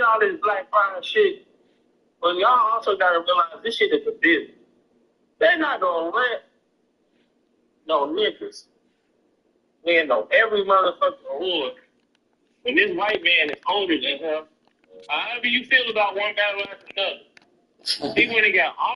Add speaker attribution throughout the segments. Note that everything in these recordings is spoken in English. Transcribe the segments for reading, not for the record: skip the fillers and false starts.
Speaker 1: all this Black Pride shit, but y'all also gotta realize this shit is a business. They're not gonna let no niggas win no every motherfucking award when this white man is older than him. However you feel about one battle after another, he went and got all.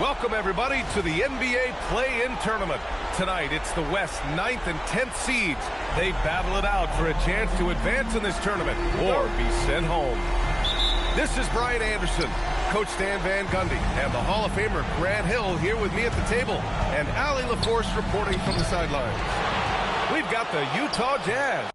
Speaker 2: Welcome, everybody, to the NBA Play-In Tournament. Tonight, it's the West 9th and 10th seeds. They battle it out for a chance to advance in this tournament or be sent home. This is Brian Anderson, Coach Stan Van Gundy, and the Hall of Famer Grant Hill here with me at the table, and Allie LaForce reporting from the sidelines. We've got the Utah Jazz.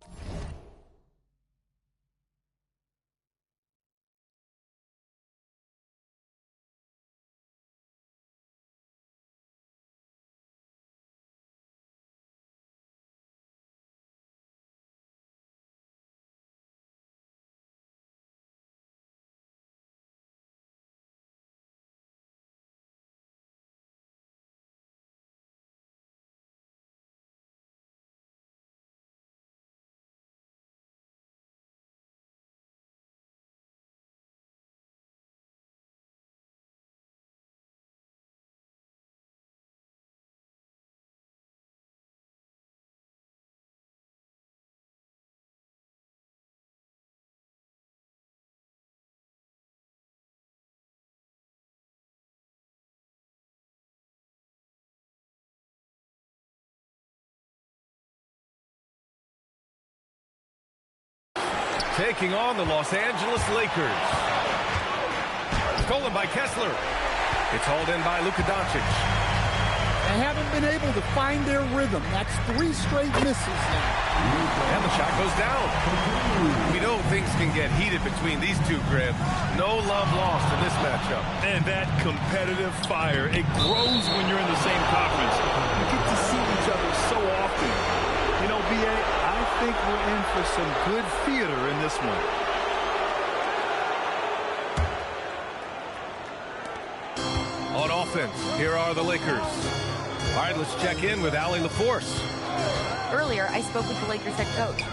Speaker 2: taking on the Los Angeles Lakers. Stolen by Kessler. It's hauled in by Luka Doncic.
Speaker 3: They haven't been able to find their rhythm. That's 3 straight misses now.
Speaker 2: And the shot goes down. We know things can get heated between these two, Graham. No love lost in this matchup.
Speaker 4: And that competitive fire, it grows when you're in the same conference. You get to see each other so often. You know, B.A., I think we're in for some good theater in this one.
Speaker 2: On offense, here are the Lakers. All right, let's check in with Allie LaForce.
Speaker 5: Earlier, I spoke with the Lakers head coach.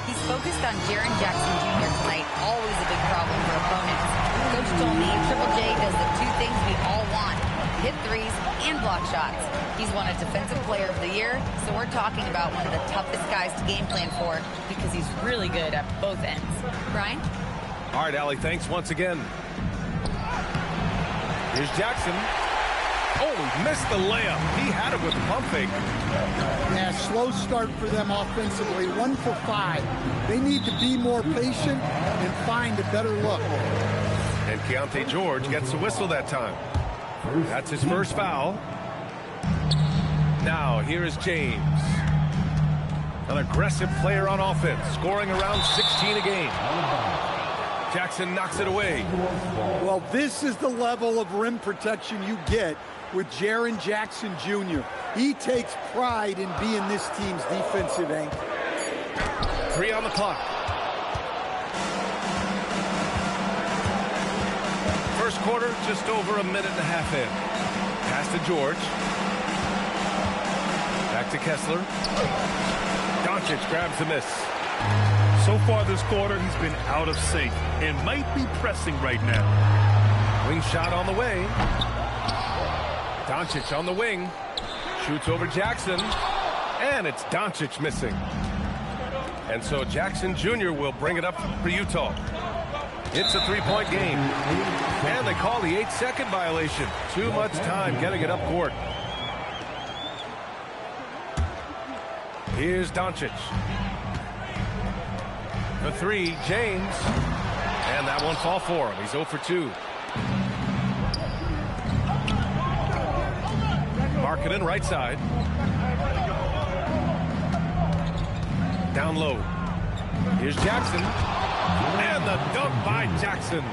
Speaker 5: He's focused on Jaren Jackson Jr. tonight, always a big problem for opponents. Coach told me Triple J does the 2 things we all want: hit threes and block shots. He's won a Defensive Player of the Year, so we're talking about one of the toughest guys to game plan for because he's really good at both ends. Brian?
Speaker 2: All right, Allie, thanks once again. Here's Jackson. Oh, he missed the layup. He had it with the pump fake.
Speaker 3: Yeah, slow start for them offensively. 1 for 5. They need to be more patient and find a better look.
Speaker 2: And Keontae George gets the whistle that time. That's his first foul. Now, here is James. An aggressive player on offense, scoring around 16 a game. Jackson knocks it away.
Speaker 3: Well, this is the level of rim protection you get with Jaren Jackson Jr. He takes pride in being this team's defensive anchor.
Speaker 2: 3 on the clock. First quarter, just over a minute and a half in. Pass to George. Back to Kessler. Doncic grabs the miss.
Speaker 4: So far this quarter, he's been out of sync and might be pressing right now.
Speaker 2: Wing shot on the way. Doncic on the wing. Shoots over Jackson. And it's Doncic missing. And so Jackson Jr. will bring it up for Utah. It's a 3-point game. And they call the 8-second violation. Too much time getting it up court. Here's Doncic. The 3, James. And that won't fall for him. He's 0 for 2. Markkanen right side. Down low. Here's Jackson. And the dunk by Jackson.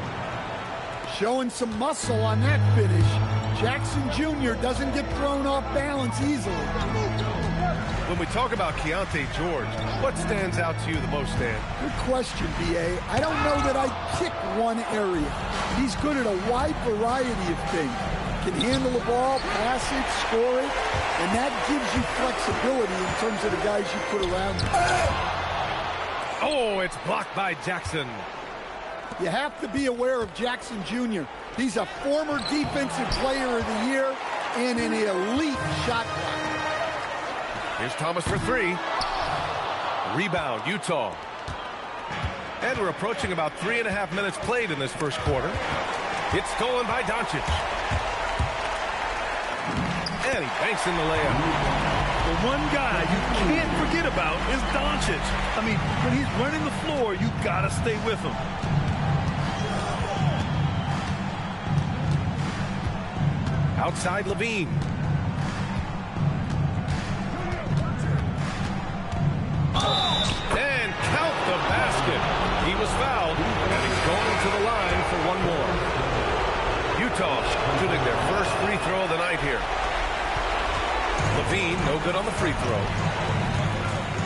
Speaker 3: Showing some muscle on that finish. Jackson Jr. doesn't get thrown off balance easily.
Speaker 2: When we talk about Keontae George, what stands out to you the most, Dan?
Speaker 3: Good question, B.A. I don't know that I'd pick one area. He's good at a wide variety of things. Can handle the ball, pass it, score it, and that gives you flexibility in terms of the guys you put around him.
Speaker 2: Oh, it's blocked by Jackson.
Speaker 3: You have to be aware of Jackson Jr. He's a former Defensive Player of the Year and an elite shot blocker.
Speaker 2: Here's Thomas for 3. Rebound, Utah. And we're approaching about 3.5 minutes played in this first quarter. It's stolen by Doncic. And he banks in the layup.
Speaker 4: The one guy you can't forget about is Doncic. I mean, when he's running the floor, you gotta stay with him.
Speaker 2: Outside Levine. And count the basket. He was fouled, and he's going to the line for one more. Utah shooting their first free throw of the night here. Levine, no good on the free throw.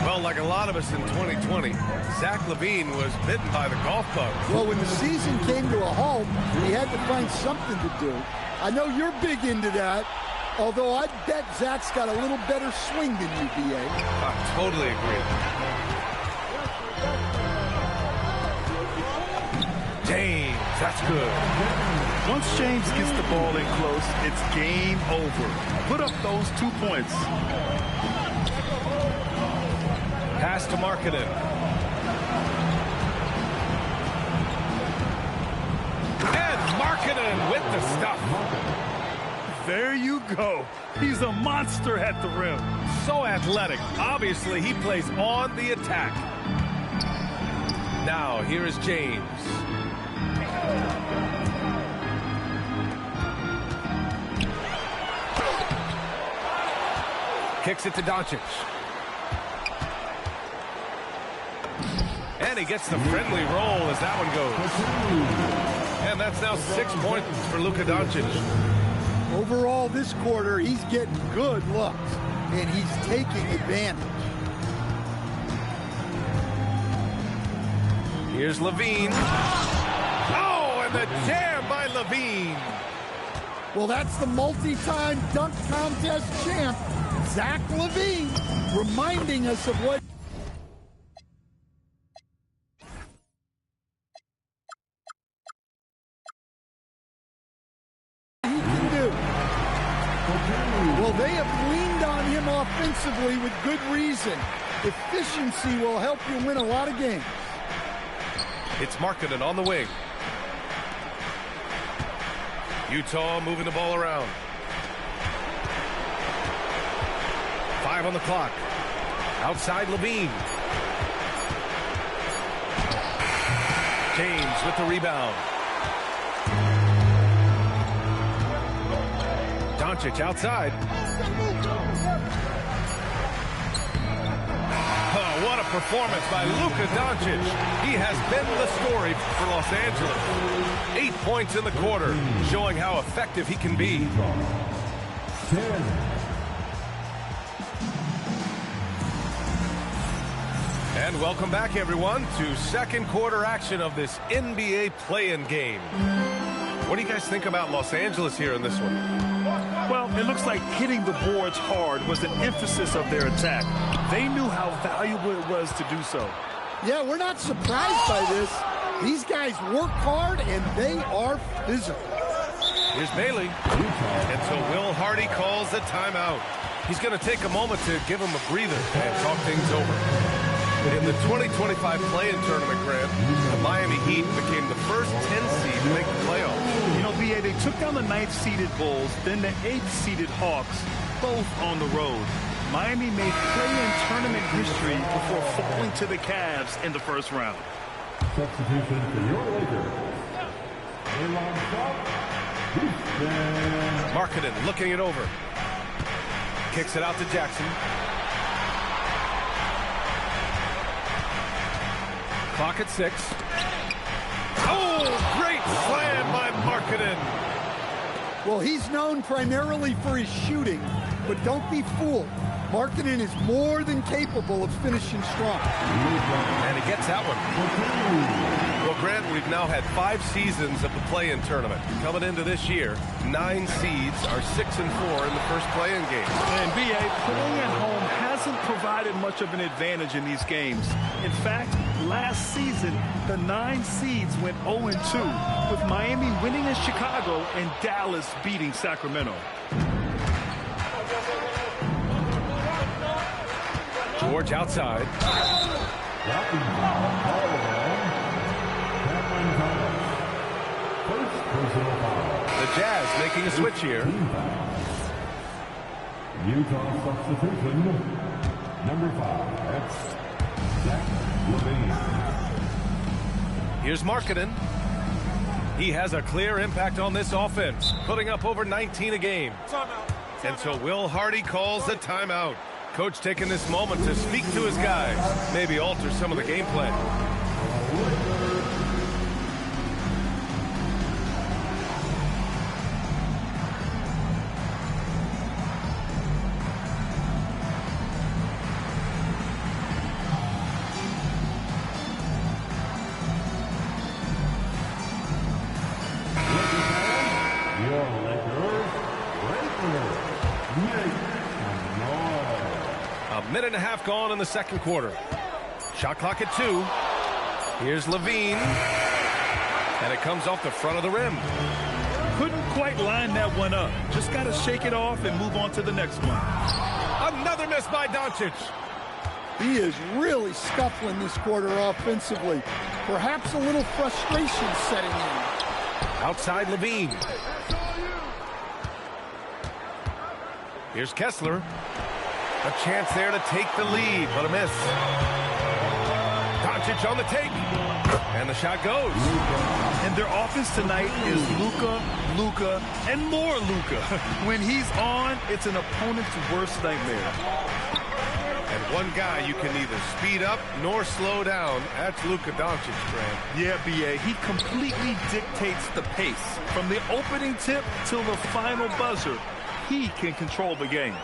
Speaker 2: Well, like a lot of us in 2020, Zach LaVine was bitten by the golf bug.
Speaker 3: Well, when the season came to a halt, he had to find something to do. I know you're big into that, although I bet Zach's got a little better swing than you, B.A.
Speaker 2: I totally agree. James, that's good.
Speaker 4: Once James gets the ball in close, it's game over. Put up those 2 points.
Speaker 2: Pass to Markkanen. And Markkanen with the stuff.
Speaker 4: There you go. He's a monster at the rim.
Speaker 2: So athletic. Obviously, he plays on the attack. Now, here is James. Kicks it to Doncic. And he gets the friendly roll as that one goes. And that's now 6 points for Luka Doncic.
Speaker 3: Overall, this quarter, he's getting good looks, and he's taking advantage.
Speaker 2: Here's Levine. Oh, and the jam by Levine.
Speaker 3: Well, that's the multi-time dunk contest champ, Zach LaVine, reminding us of what he can do. Well, they have leaned on him offensively with good reason. Efficiency will help you win a lot of games.
Speaker 2: It's Markkanen on the wing. Utah moving the ball around. 5 on the clock. Outside Levine. James with the rebound. Doncic outside. Oh, what a performance by Luka Doncic. He has been the story for Los Angeles. 8 points in the quarter, showing how effective he can be. And welcome back, everyone, to second quarter action of this NBA play-in game. What do you guys think about Los Angeles here in this one?
Speaker 4: Well, it looks like hitting the boards hard was an emphasis of their attack. They knew how valuable it was to do so.
Speaker 3: Yeah, we're not surprised by this. These guys work hard, and they are physical.
Speaker 2: Here's Bailey. And so Will Hardy calls the timeout. He's going to take a moment to give him a breather and talk things over. In the 2025 play-in tournament, Grant, the Miami Heat became the first 10 seed to make the playoffs.
Speaker 4: You know, BA, they took down the 9th-seeded Bulls, then the 8th-seeded Hawks, both on the road. Miami made play-in tournament history before falling to the Cavs in the first round.
Speaker 6: Substitution for your Lakers.
Speaker 2: Markkanen looking it over. Kicks it out to Jackson. Clock at 6. Oh, great slam by Markkanen.
Speaker 3: Well, he's known primarily for his shooting, but don't be fooled. Markkanen is more than capable of finishing strong.
Speaker 2: And he gets that one. Well, Grant, we've now had 5 seasons of the play-in tournament. Coming into this year, 9 seeds are 6 and 4 in the first play-in game.
Speaker 4: And BA, playing at home hasn't provided much of an advantage in these games. In fact, last season, the 9 seeds went 0-2, with Miami winning in Chicago and Dallas beating Sacramento.
Speaker 2: George outside. The Jazz making a switch here.
Speaker 6: Utah substitution, number 5, that's Zach LaVine.
Speaker 2: Here's Markkanen. He has a clear impact on this offense, putting up over 19 a game. And so Will Hardy calls the timeout. Coach taking this moment to speak to his guys, maybe alter some of the game plan. Minute and a half gone in the second quarter. Shot clock at 2. Here's Levine. And it comes off the front of the rim.
Speaker 4: Couldn't quite line that one up. Just got to shake it off and move on to the next one.
Speaker 2: Another miss by Doncic.
Speaker 3: He is really scuffling this quarter offensively. Perhaps a little frustration setting in.
Speaker 2: Outside Levine. Here's Kessler. A chance there to take the lead, but a miss. Doncic on the take. And the shot goes.
Speaker 4: And their offense tonight is Luka, and more Luka. When he's on, it's an opponent's worst nightmare.
Speaker 2: And one guy you can neither speed up nor slow down. That's Luka Doncic, Grant.
Speaker 4: Yeah, B.A., he completely dictates the pace. From the opening tip till the final buzzer, he can control the game.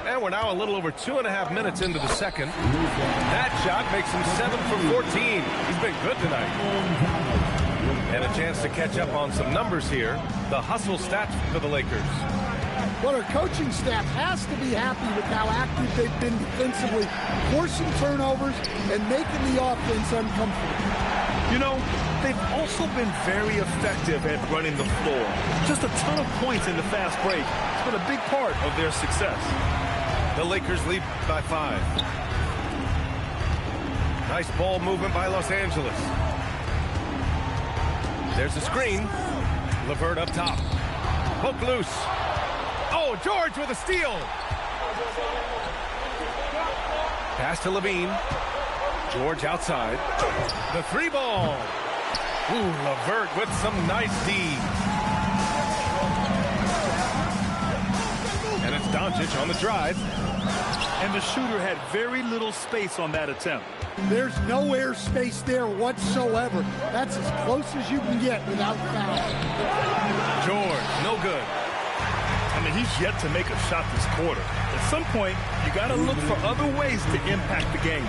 Speaker 2: And we're now a little over 2.5 minutes into the second. That shot makes him 7 for 14. He's been good tonight. And a chance to catch up on some numbers here. The hustle stats for the Lakers.
Speaker 3: Well, our coaching staff has to be happy with how active they've been defensively, forcing turnovers and making the offense uncomfortable.
Speaker 4: You know, they've also been very effective at running the floor. Just a ton of points in the fast break. It's been a big part of their success.
Speaker 2: The Lakers lead by 5. Nice ball movement by Los Angeles. There's a screen. LeVert up top. Hook loose. Oh, George with a steal. Pass to Levine. George outside. The 3-ball. Ooh, LeVert with some nice D. And it's Doncic on the drive.
Speaker 4: And the shooter had very little space on that attempt.
Speaker 3: There's no air space there whatsoever. That's as close as you can get without foul.
Speaker 2: George, no good.
Speaker 4: I mean, he's yet to make a shot this quarter. At some point, you got to look for other ways to impact the game.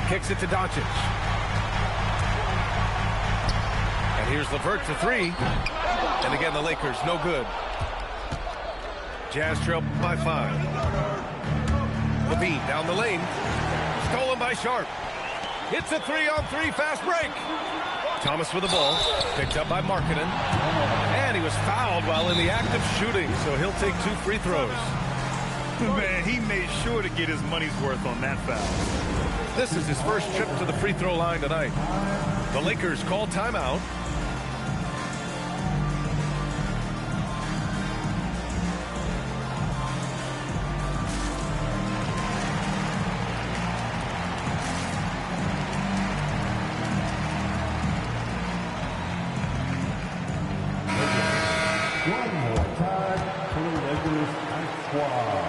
Speaker 2: Kicks it to Doncic. And here's LeVert for 3. And again, the Lakers, no good. Jazz trail by 5. Levine down the lane. Stolen by Sharp. Hits a 3-on-3 fast break. Thomas with the ball. Picked up by Markkanen. And he was fouled while in the act of shooting, so he'll take 2 free throws.
Speaker 4: Man, he made sure to get his money's worth on that foul.
Speaker 2: This is his first trip to the free throw line tonight. The Lakers call timeout.
Speaker 6: One more time for the Lakers squad.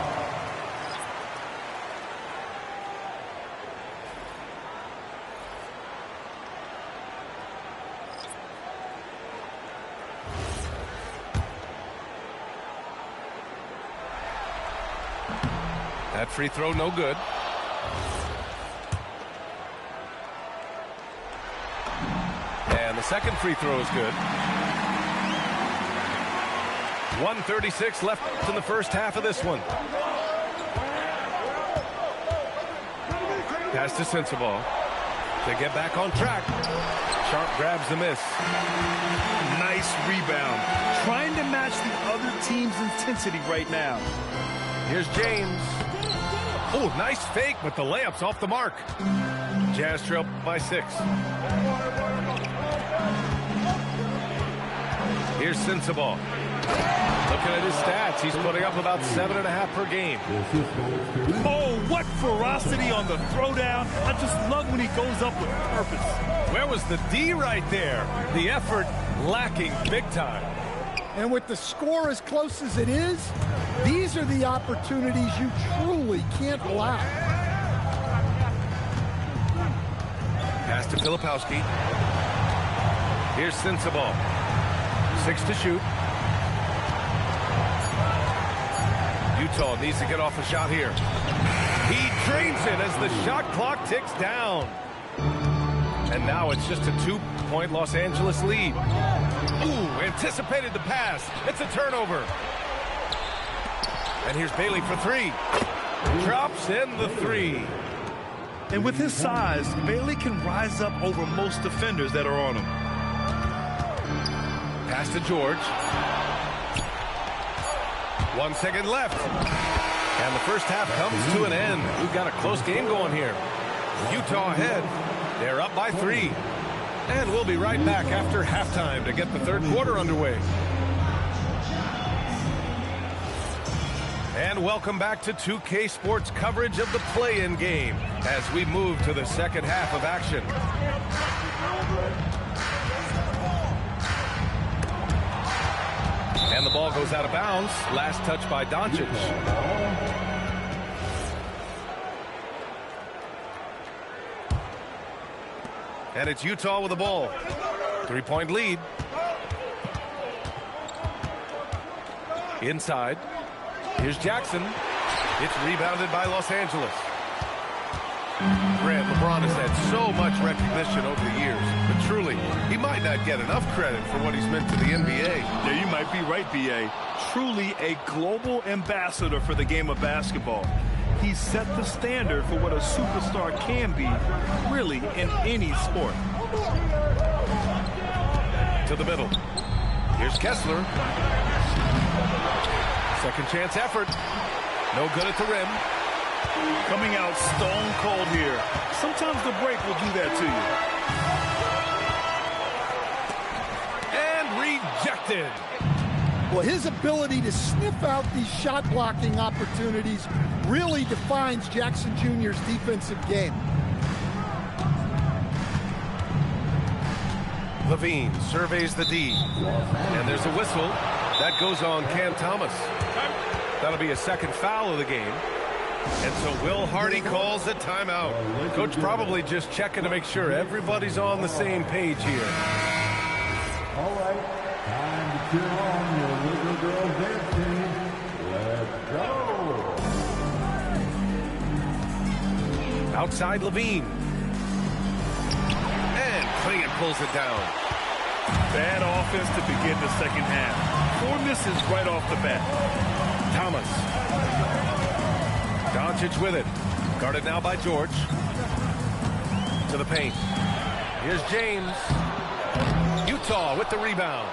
Speaker 2: That free throw, no good. And the second free throw is good. 1:36 left in the first half of this one. Pass to Sensabaugh. They get back on track. Sharp grabs the miss.
Speaker 4: Nice rebound. Trying to match the other team's intensity right now.
Speaker 2: Here's James. Oh, nice fake, but the layup's off the mark. Jazz trail by 6. Here's Sensabaugh. Looking at his stats, he's putting up about 7.5 per game.
Speaker 4: Oh, what ferocity on the throwdown. I just love when he goes up with purpose.
Speaker 2: Where was the D right there? The effort lacking big time.
Speaker 3: And with the score as close as it is, these are the opportunities you truly can't allow.
Speaker 2: Pass to Filipowski. Here's Sensabaugh. 6 to shoot. Utah needs to get off a shot here. He drains it as the shot clock ticks down. And now it's just a 2-point Los Angeles lead. Ooh, anticipated the pass. It's a turnover. And here's Bailey for 3. Drops in the 3.
Speaker 4: And with his size, Bailey can rise up over most defenders that are on him.
Speaker 2: Pass to George. 1 second left. And the first half comes to an end. We've got a close game going here. Utah ahead. They're up by 3. And we'll be right back after halftime to get the third quarter underway. And And welcome back to 2K Sports coverage of the play-in game as we move to the second half of action. And the ball goes out of bounds. Last touch by Doncic. And it's Utah with the ball. 3-point lead. Inside. Here's Jackson. It's rebounded by Los Angeles. Grant, LeBron has had so much recognition over the years, but truly, he might not get enough credit for what he's meant to the NBA.
Speaker 4: Yeah, you might be right, B.A. Truly a global ambassador for the game of basketball. He set the standard for what a superstar can be, really, in any sport.
Speaker 2: To the middle. Here's Kessler. Second chance effort. No good at the rim.
Speaker 4: Coming out stone cold here. Sometimes the break will do that
Speaker 2: to you. And rejected.
Speaker 3: Well, his ability to sniff out these shot blocking opportunities really defines Jackson Jr.'s defensive game.
Speaker 2: Levine surveys the D. And there's a whistle. That goes on Cam Thomas. That'll be a second foul of the game. And so Will Hardy calls a timeout. Coach probably just checking to make sure everybody's on the same page here.
Speaker 6: All right, time to cheer on your little girl dance team. Let's go.
Speaker 2: Outside Levine. And Clingan pulls it down.
Speaker 4: Bad offense to begin the second half. 4 misses right off the bat.
Speaker 2: Thomas. Doncic with it. Guarded now by George. To the paint. Here's James. Utah with the rebound.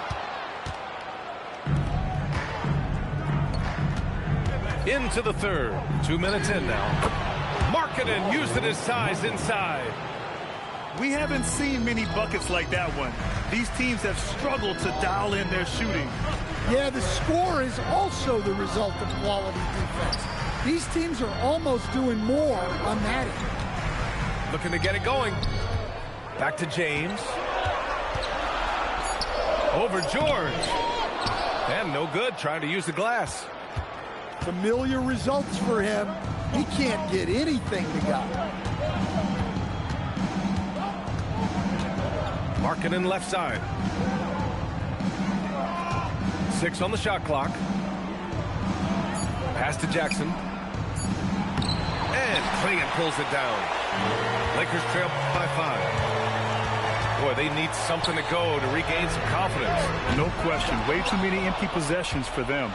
Speaker 2: Into the third. 2 minutes in now. Markkanen using his size inside.
Speaker 4: We haven't seen many buckets like that one. These teams have struggled to dial in their shooting.
Speaker 3: Yeah, the score is also the result of quality defense. These teams are almost doing more on that end.
Speaker 2: Looking to get it going. Back to James. Over George. And no good, trying to use the glass.
Speaker 3: Familiar results for him. He can't get anything to go.
Speaker 2: Markkanen left side. 6 on the shot clock. Pass to Jackson. And Clingan pulls it down. Lakers trail by 5. Boy, they need something to go to regain some confidence.
Speaker 4: No question. Way too many empty possessions for them.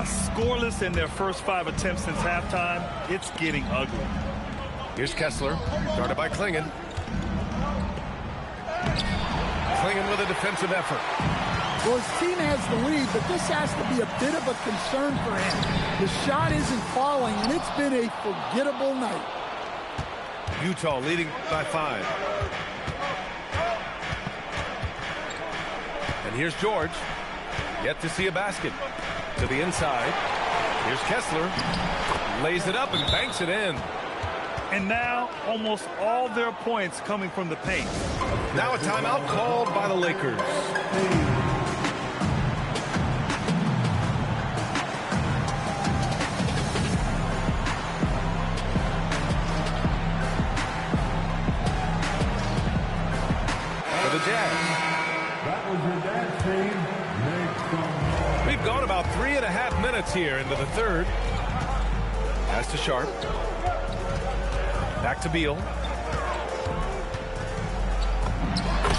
Speaker 4: Scoreless in their first 5 attempts since halftime. It's getting ugly.
Speaker 2: Here's Kessler. Guarded by Clingan. Clingan with a defensive effort.
Speaker 3: Well, his team has the lead, but this has to be a bit of a concern for him. The shot isn't falling, and it's been a forgettable night.
Speaker 2: Utah leading by 5. And here's George. Yet to see a basket. To the inside. Here's Kessler. Lays it up and banks it in.
Speaker 4: And now, almost all their points coming from the paint.
Speaker 2: Now a timeout called by the Lakers. For the Jazz.
Speaker 6: That was your dance team. Make some noise.
Speaker 2: We've gone about 3.5 minutes here into the third. Pass to Sharp. Back to Beal.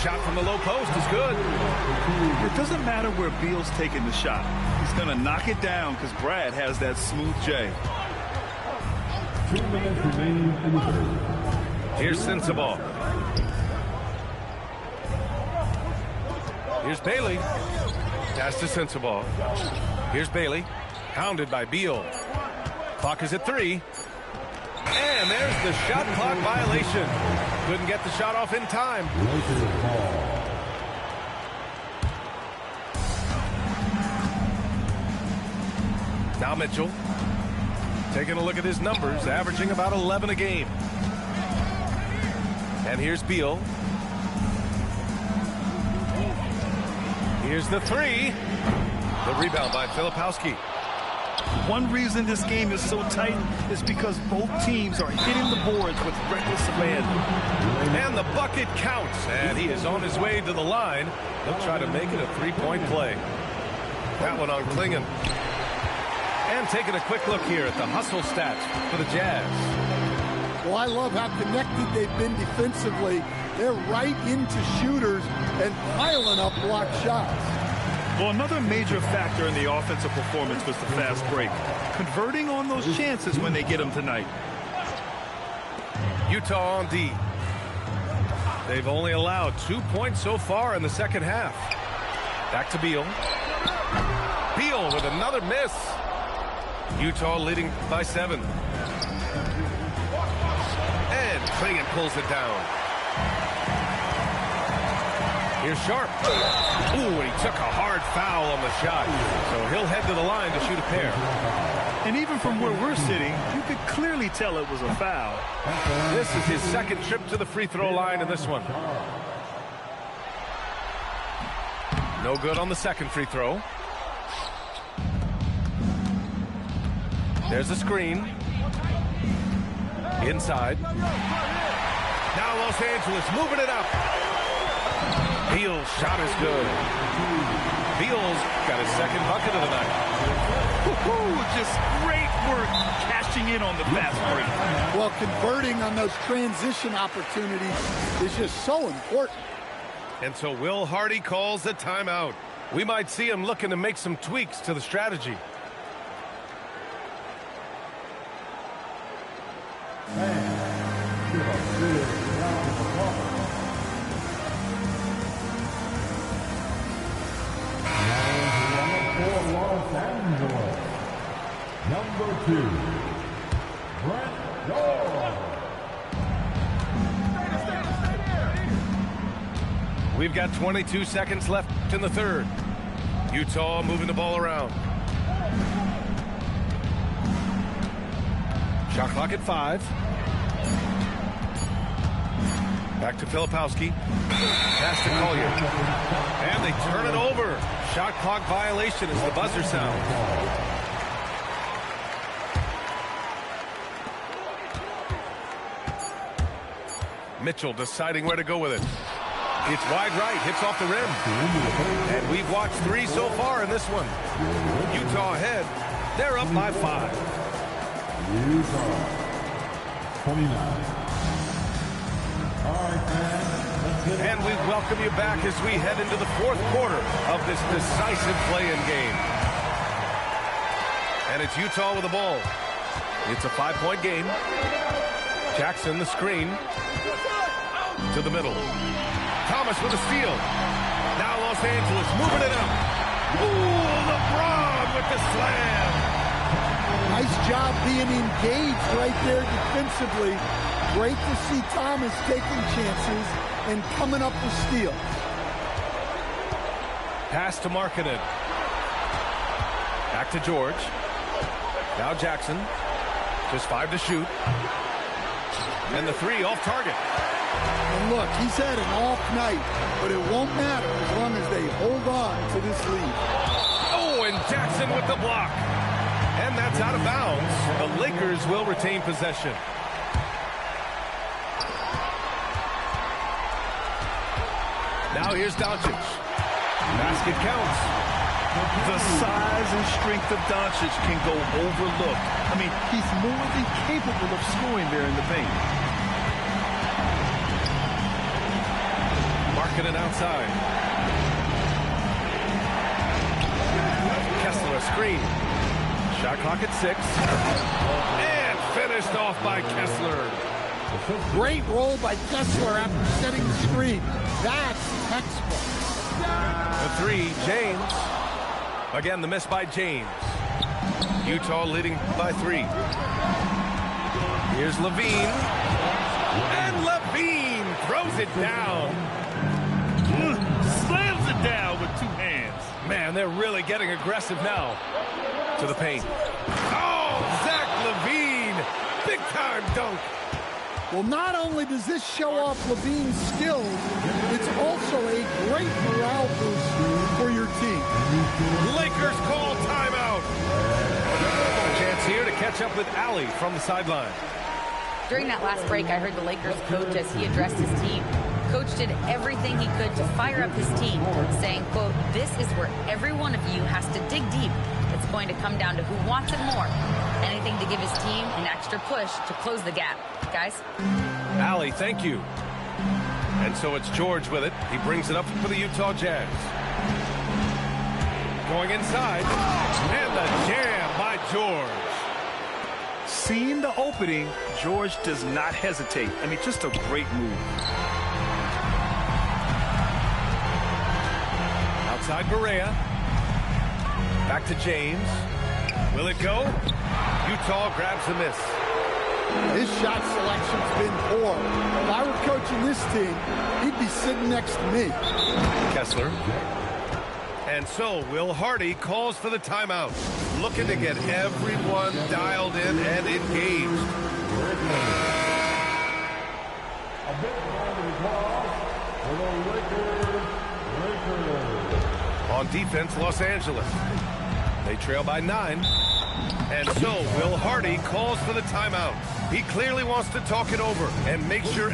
Speaker 2: Shot from the low post is good.
Speaker 4: It doesn't matter where Beal's taking the shot. He's going to knock it down because Brad has that smooth J.
Speaker 6: 2 minutes remaining in the third.
Speaker 2: Here's Sensabaugh. Here's Bailey. Pass to Sensabaugh. Here's Bailey. Hounded by Beal. Clock is at 3. And there's the shot clock violation. Couldn't get the shot off in time.
Speaker 6: Lakers ball.
Speaker 2: Now Mitchell. Taking a look at his numbers, averaging about 11 a game. And here's Beal. Here's the three. The rebound by Filipowski.
Speaker 4: One reason this game is so tight is because both teams are hitting the boards with reckless abandon.
Speaker 2: And the bucket counts, and he is on his way to the line. He'll try to make it a three-point play. That one on Klingon. And taking a quick look here at the hustle stats for the Jazz.
Speaker 3: Well, I love how connected they've been defensively. They're right into shooters and piling up block shots.
Speaker 4: Well, another major factor in the offensive performance was the fast break. Converting on those chances when they get them tonight.
Speaker 2: Utah on D. They've only allowed 2 points so far in the second half. Back to Beal. Beal with another miss. Utah leading by 7. And Klingon pulls it down. Here's Sharp. Ooh, and he took a hard foul on the shot. So he'll head to the line to shoot a pair.
Speaker 4: And even from where we're sitting, you could clearly tell it was a foul.
Speaker 2: This is his second trip to the free throw line in this one. No good on the second free throw. There's a screen. Inside. Now Los Angeles moving it up. Beal's shot is good. Beal's got his second bucket of the night.
Speaker 4: Just great work cashing in on the fast break.
Speaker 3: Well, converting on those transition opportunities is just so important.
Speaker 2: And so Will Hardy calls a timeout. We might see him looking to make some tweaks to the strategy.
Speaker 6: Number 2, Brent George.
Speaker 2: We've got 22 seconds left in the third. Utah moving the ball around. Shot clock at 5. Back to Filipowski. Pass to Collier. And they turn it over. Shot clock violation as the buzzer sounds. Mitchell deciding where to go with it. It's wide right, hits off the rim. And we've watched 3 so far in this one. Utah ahead. They're up by 5.
Speaker 6: Utah, 29. All right, fans.
Speaker 2: And we welcome you back as we head into the fourth quarter of this decisive play-in game. And it's Utah with the ball. It's a 5-point game. Jackson the screen. To the middle. Thomas with a steal. Now Los Angeles moving it up. Ooh, LeBron with the slam.
Speaker 3: Nice job being engaged right there defensively. Great to see Thomas taking chances and coming up with steals.
Speaker 2: Pass to Markkanen. Back to George. Now Jackson. Just 5 to shoot. And the 3 off target.
Speaker 3: And look, he's had an off night, but it won't matter as long as they hold on to this lead.
Speaker 2: Oh, and Jackson with the block. And that's out of bounds. The Lakers will retain possession. Now here's Doncic. Basket counts.
Speaker 4: The size and strength of Doncic can go overlooked. I mean, he's more than capable of scoring there in the paint.
Speaker 2: Markkanen outside. Kessler a screen. Shot clock at 6. And finished off by Kessler.
Speaker 3: Great roll by Kessler after setting the screen. That's textbook.
Speaker 2: The 3, James. Again, the miss by James. Utah leading by 3. Here's Levine. And Levine throws it down.
Speaker 4: Slams it down with 2 hands.
Speaker 2: Man, they're really getting aggressive now. to the paint. Oh, Zach LaVine. Big time dunk.
Speaker 3: Well, not only does this show off LaVine's skills, it's also a great morale boost for your team.
Speaker 2: Lakers call timeout. A chance here to catch up with Allie from the sideline.
Speaker 5: During that last break, I heard the Lakers coach as he addressed his team. Coach did everything he could to fire up his team, saying, quote, "This is where every one of you has to dig deep. It's going to come down to who wants it more. Anything to give his team an extra push to close the gap." Guys?
Speaker 2: Allie, thank you. And so it's George with it. He brings it up for the Utah Jazz. Going inside. And the jam by George.
Speaker 4: Seeing the opening, George does not hesitate. I mean, just a great move.
Speaker 2: Outside Barea. Back to James. Will it go? Utah grabs the miss.
Speaker 3: His shot selection's been poor. If I were coaching this team, he'd be sitting next to me.
Speaker 2: Kessler. And so Will Hardy calls for the timeout, looking to get everyone dialed in and engaged.
Speaker 6: A big round of applause for the Lakers.
Speaker 2: On defense, Los Angeles. They trail by 9. And so Will Hardy calls for the timeout. He clearly wants to talk it over and make sure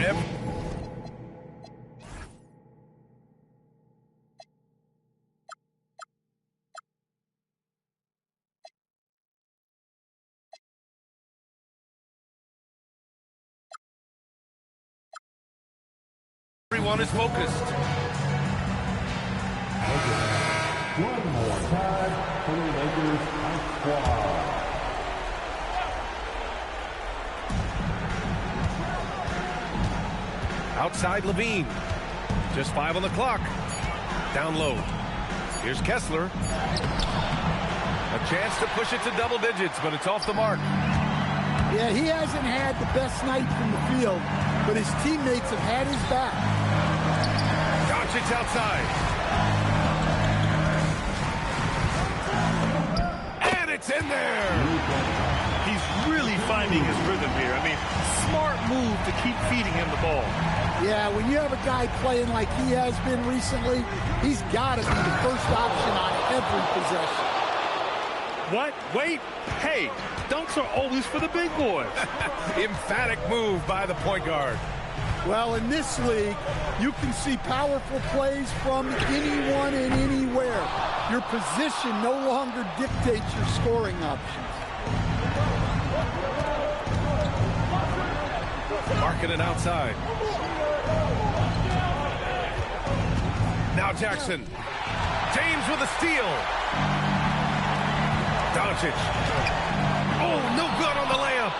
Speaker 2: everyone is focused.
Speaker 6: One more time for the Lakers squad.
Speaker 2: Outside LaVine. Just 5 on the clock. Down low. Here's Kessler. A chance to push it to double digits, but it's off the mark.
Speaker 3: Yeah, he hasn't had the best night from the field, but his teammates have had his back.
Speaker 2: Doncic outside. And it's in there.
Speaker 4: He's really finding his rhythm here. I mean, smart move to keep feeding him the ball.
Speaker 3: Yeah, when you have a guy playing like he has been recently, he's got to be the first option on every possession.
Speaker 4: What? Wait. Hey, dunks are always for the big boys.
Speaker 2: Emphatic move by the point guard.
Speaker 3: Well, in this league, you can see powerful plays from anyone and anywhere. Your position no longer dictates your scoring options.
Speaker 2: Marking it outside. Now Jackson. James with a steal. Doncic. Oh, no good on the layup.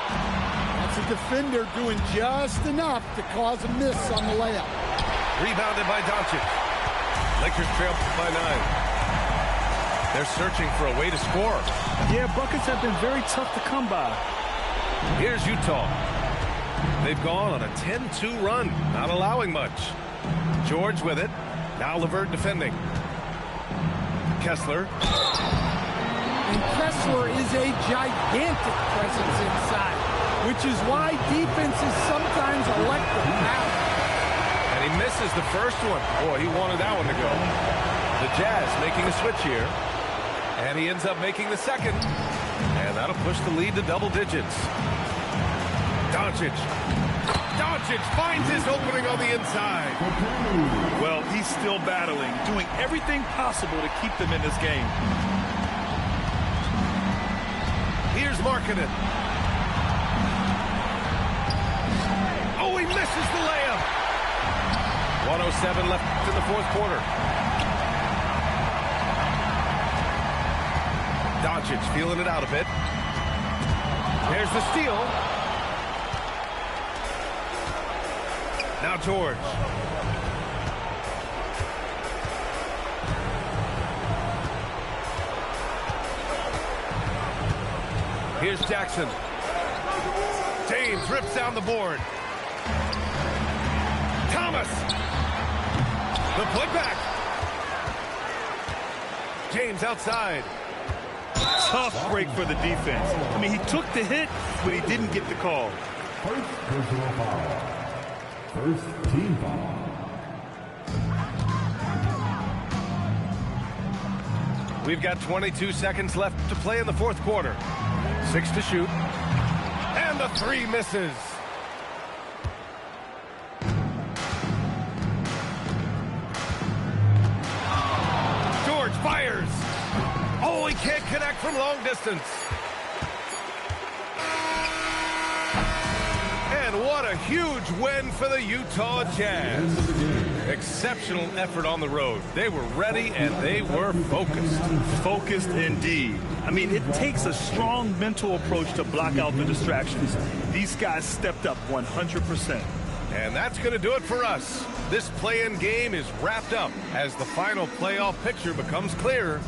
Speaker 3: That's a defender doing just enough to cause a miss on the layup.
Speaker 2: Rebounded by Doncic. Lakers trail by 9. They're searching for a way to score.
Speaker 4: Yeah, buckets have been very tough to come by.
Speaker 2: Here's Utah. They've gone on a 10-2 run, not allowing much. George with it. Now LeVert defending. Kessler.
Speaker 3: And Kessler is a gigantic presence inside, which is why defenses sometimes elect to foul.
Speaker 2: And he misses the first one. Boy, he wanted that one to go. The Jazz making a switch here. And he ends up making the second. And that'll push the lead to double digits. Doncic. Doncic finds his opening on the inside.
Speaker 4: Well, he's still battling, doing everything possible to keep them in this game.
Speaker 2: Here's Markkanen. Oh, he misses the layup. 1:07 left in the fourth quarter. Doncic feeling it out a bit. There's the steal. Now George. Here's Jackson. James rips down the board. Thomas. The putback. James outside.
Speaker 4: tough break for the defense. I mean, he took the hit, but he didn't get the call.
Speaker 6: First personal foul. First team foul.
Speaker 2: We've got 22 seconds left to play in the fourth quarter. 6 to shoot. And the 3 misses. George fires. Oh, he can't connect from long distance. And what a huge win for the Utah Jazz. Exceptional effort on the road. They were ready and they were focused.
Speaker 4: Focused indeed. I mean, it takes a strong mental approach to block out the distractions. These guys stepped up 100%.
Speaker 2: And that's going to do it for us. This play-in game is wrapped up as the final playoff picture becomes clearer.